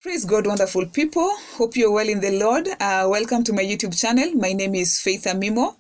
Praise God, wonderful people. Hope you're well in the Lord. Welcome to my YouTube channel. My name is Faith Amimo.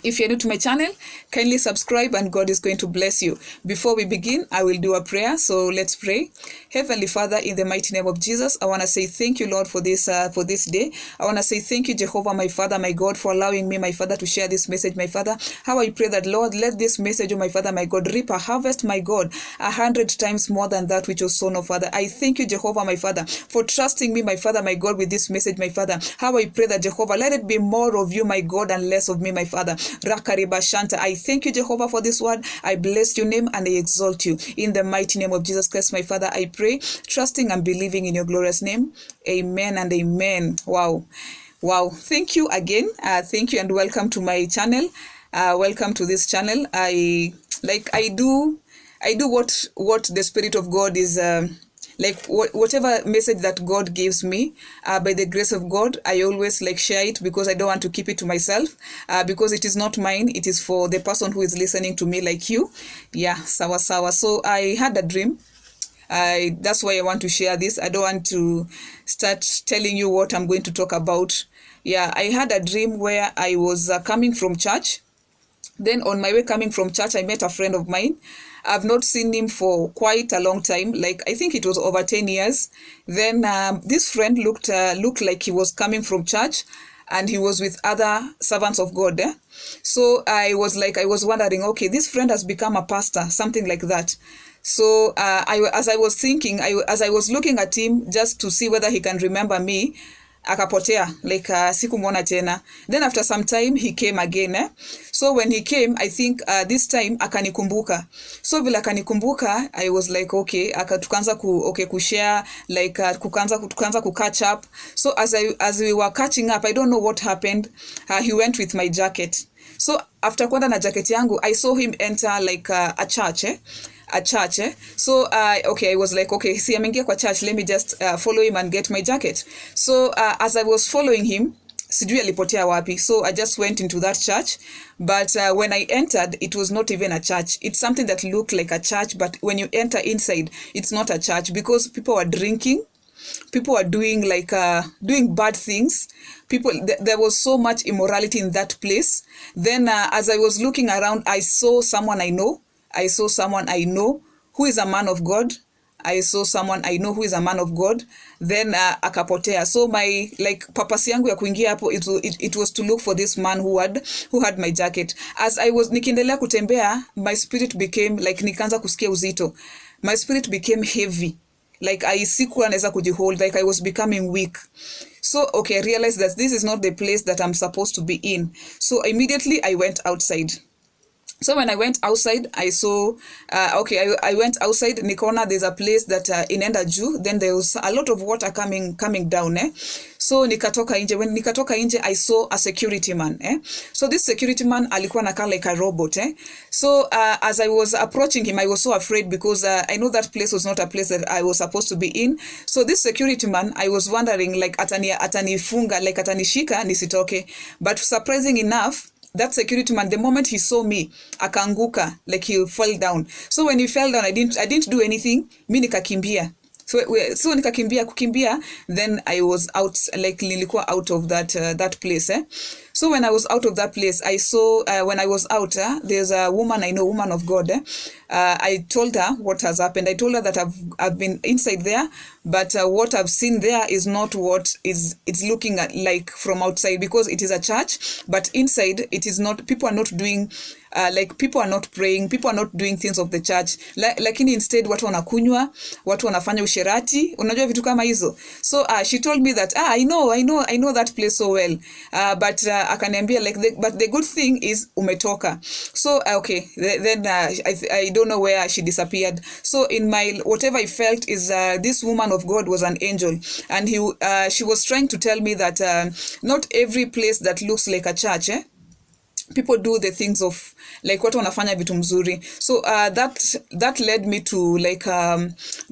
If you're new to my channel, kindly subscribe and God is going to bless you. Before we begin, I will do a prayer. So let's pray. Heavenly Father, in the mighty name of Jesus, I want to say thank you, Lord, for this day. I want to say thank you, Jehovah, my Father, my God, for allowing me, my Father, to share this message, my Father. How I pray that, Lord, let this message, oh my Father, my God, reap a harvest, my God, 100 times more than that which was sown, oh Father. I thank you, Jehovah, my Father, for trusting me, my Father, my God, with this message, my Father. How I pray that, Jehovah, let it be more of you, my God, and less of me, my Father. Rakaribashanta. I thank you, Jehovah, for this word. I bless your name and I exalt you. In the mighty name of Jesus Christ, my Father, I pray, trusting and believing in your glorious name. Amen and amen. Wow. Wow. Thank you again. Thank you and welcome to my channel. Welcome to this channel. I do what the Spirit of God is whatever message that God gives me, by the grace of God, I always share it because I don't want to keep it to myself, because it is not mine. It is for the person who is listening to me, like you. Yeah, sawa sawa. So I had a dream. That's why I want to share this. I don't want to start telling you what I'm going to talk about. Yeah, I had a dream where I was coming from church. Then on my way coming from church, I met a friend of mine. I've not seen him for quite a long time. I think it was over 10 years. Then this friend looked like he was coming from church and he was with other servants of God. So I was wondering, okay, this friend has become a pastor, something like that. So as I was thinking, as I was looking at him just to see whether he can remember me, akapotea, sikumwona tena. Then after some time he came again. So when he came, I think this time akanikumbuka. So vile akanikumbuka, I was like, okay, tukaanza kushare, tukaanza catch up. So as we were catching up, I don't know what happened. He went with my jacket. So after kwenda na jacket yangu, I saw him enter a church. So okay, I was like, okay, see, ameingia kwa church, let me just follow him and get my jacket. So as I was following him, sijui alipotea wapi. So I just went into that church, but when I entered, it was not even a church. It's something that looked like a church, but when you enter inside, it's not a church, because people were drinking, people were doing doing bad things. There was so much immorality in that place. Then as I was looking around, I saw someone I know who is a man of God. I saw someone I know who is a man of God. Then akapotea. So my purpose yangu ya kuingia hapo, it was to look for this man who had my jacket. As I was nikiendelea kutembea, my spirit became nikaanza kusikia uzito. My spirit became heavy. Sikuwa naweza kujihold, I was becoming weak. So okay, I realized that this is not the place that I'm supposed to be in. So immediately I went outside. So when I went outside, I saw, I went outside, nikaona there's a place that inaenda juu, then there was a lot of water coming down. So nikatoka nje. When nikatoka nje, I saw a security man. So this security man alikuwa anakaa like a robot. So as I was approaching him, I was so afraid because I know that place was not a place that I was supposed to be in. So this security man, I was wondering atanifunga, atanishika nisitoke. But surprising enough, that security man, the moment he saw me, akaanguka, he fell down. So when he fell down, I didn't do anything. Mi nikakimbia. So kukimbia, then I was out, nilikuwa out of that place. So when I was out of that place, I saw, when I was out, there's a woman I know, woman of God. I told her what has happened. I told her that I've been inside there, but what I've seen there is not what it's looking at from outside, because it is a church, but inside it is not. People are not doing people are not praying, people are not doing things of the church, lakini instead watu wanakunywa, watu wanafanya usherati, unajua vitu kama hizo. So she told me that I know that place so well, but akaniambia but the good thing is umetoka. So okay, then I don't know where she disappeared. So in my whatever I felt is this woman of God was an angel, and she was trying to tell me that not every place that looks like a church, people do the things of watu wanafanya vitu mzuri. So that led me to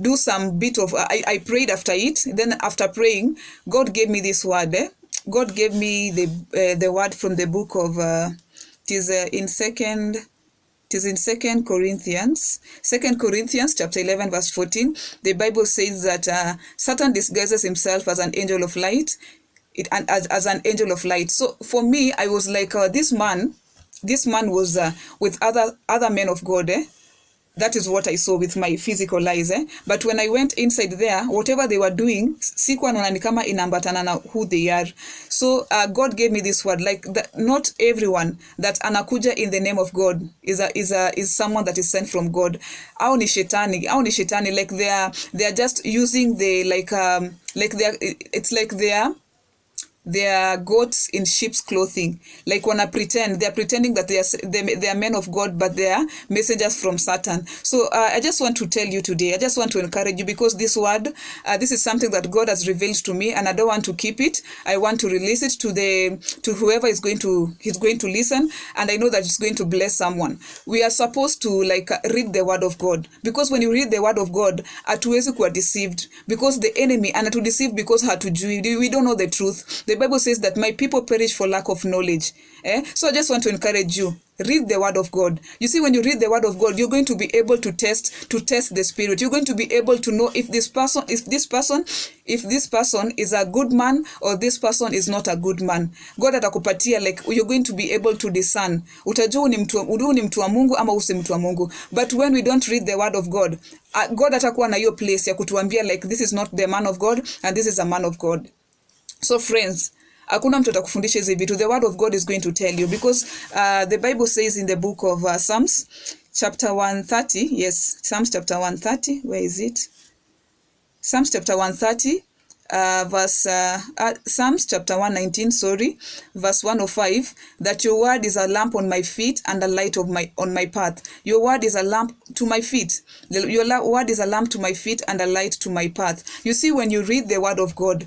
do some bit of I prayed after it. Then after praying, God gave me this word. God gave me the word from the book of it is in second It is in 2 Corinthians chapter 11 verse 14. The Bible says that Satan disguises himself as an angel of light. As an angel of light. So for me, I was like, this man was with other men of God. That is what I saw with my physical eyes. But when I went inside there, whatever they were doing, sikuwa naona ni kama inambatana na who they are. So God gave me this word, like that not everyone that anakuja in the name of God is someone that is sent from God. Au ni shetani, like they are just using the it's like they are goats in sheep's clothing. Like they are pretending that they are men of God, but they are messengers from Satan. So I just want to tell you today, I just want to encourage you, because this word, this is something that God has revealed to me, and I don't want to keep it. I want to release it to whoever he's going to listen, and I know that it's going to bless someone. We are supposed to read the word of God, because when you read the word of God, hatuwezi kuwa deceived, because the enemy anatudeceive because hatujui, we don't know the truth. The Bible says that my people perish for lack of knowledge. So I just want to encourage you. Read the word of God. You see, when you read the word of God, you're going to be able to test the spirit. You're going to be able to know if this person is a good man or this person is not a good man. God atakupatia, you're going to be able to discern. Utajua ni mtu wa Mungu ama usi mtu wa Mungu. But when we don't read the word of God, God atakuwa na hiyo place ya kutuambia this is not the man of God and this is a man of God. So friends, hakuna mtu atakufundisha hizi vitu. The word of God is going to tell you, because the Bible says in the book of Psalms chapter 130, yes, Psalms chapter 130, where is it? Psalms chapter 130, Psalms chapter 119, verse 105, that your word is a lamp on my feet and a light on my path. Your word is a lamp to my feet. Your word is a lamp to my feet and a light to my path. You see, when you read the word of God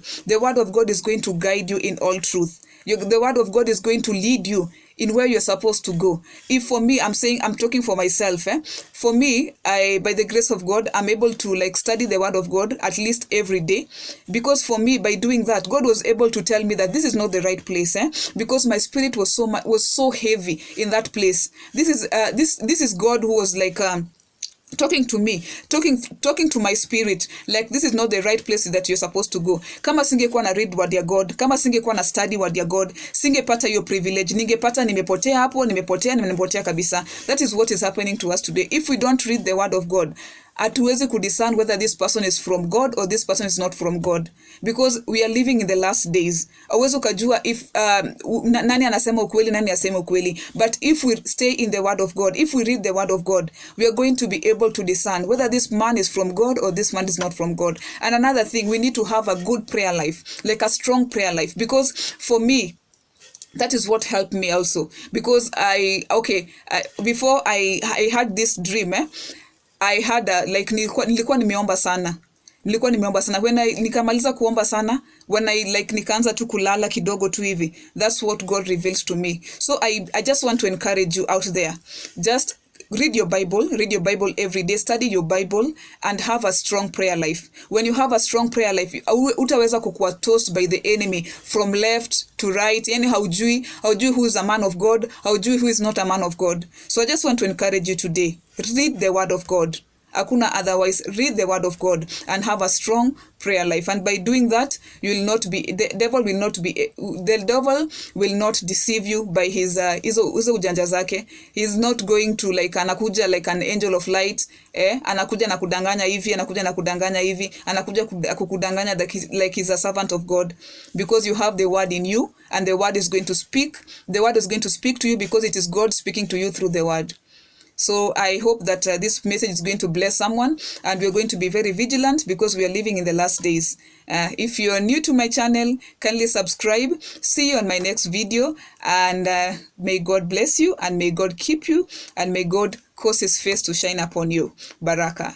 is going to guide you in all truth. The word of God is going to lead you in where you're supposed to go. If for me, I'm talking for myself. For me, by the grace of God, I'm able to study the word of God at least every day. Because for me, by doing that, God was able to tell me that this is not the right place. Because my spirit was so heavy in that place. This is God who was talking to me, talking to my spirit, this is not the right place that you're supposed to go. Kama singekuwa na read word ya God, kama singekuwa na study word ya God, singepata hiyo privilege. Ningepata nimepotea kabisa. That is what is happening to us today. If we don't read the word of God, hatuwezi kudiscern whether this person is from God or this person is not from God, because we are living in the last days. Hauwezi ukajua if nani anasema ukweli, nani asema ukweli. But if we stay in the word of God, if we read the word of God, we are going to be able to discern whether this man is from God or this man is not from God. And another thing, we need to have a good prayer life, a strong prayer life, because for me, that is what helped me also. Because before I had this dream, I had nilikuwa nimeomba sana. When nikamaliza kuomba sana, when nikaanza tu kulala kidogo tu hivi, that's what God reveals to me. So I just want to encourage you out there. Just read your Bible every day, study your Bible, and have a strong prayer life. When you have a strong prayer life, utaweza kukuwa tossed by the enemy from left to right. Yani haujui who is a man of God, haujui who is not a man of God. So I just want to encourage you today. Read the word of God. Hakuna otherwise. Read the word of God and have a strong prayer life. And by doing that, the devil will not deceive you by his hizo ujanja zake. He's not going to anakuja like an angel of light, anakuja na kudanganya hivi, anakuja kukudanganya like he's a servant of God, because you have the word in you, and the word is going to speak. The word is going to speak to you because it is God speaking to you through the word. So I hope that this message is going to bless someone, and we're going to be very vigilant because we are living in the last days. If you are new to my channel, kindly subscribe. See you on my next video, and may God bless you, and may God keep you, and may God cause his face to shine upon you. Baraka.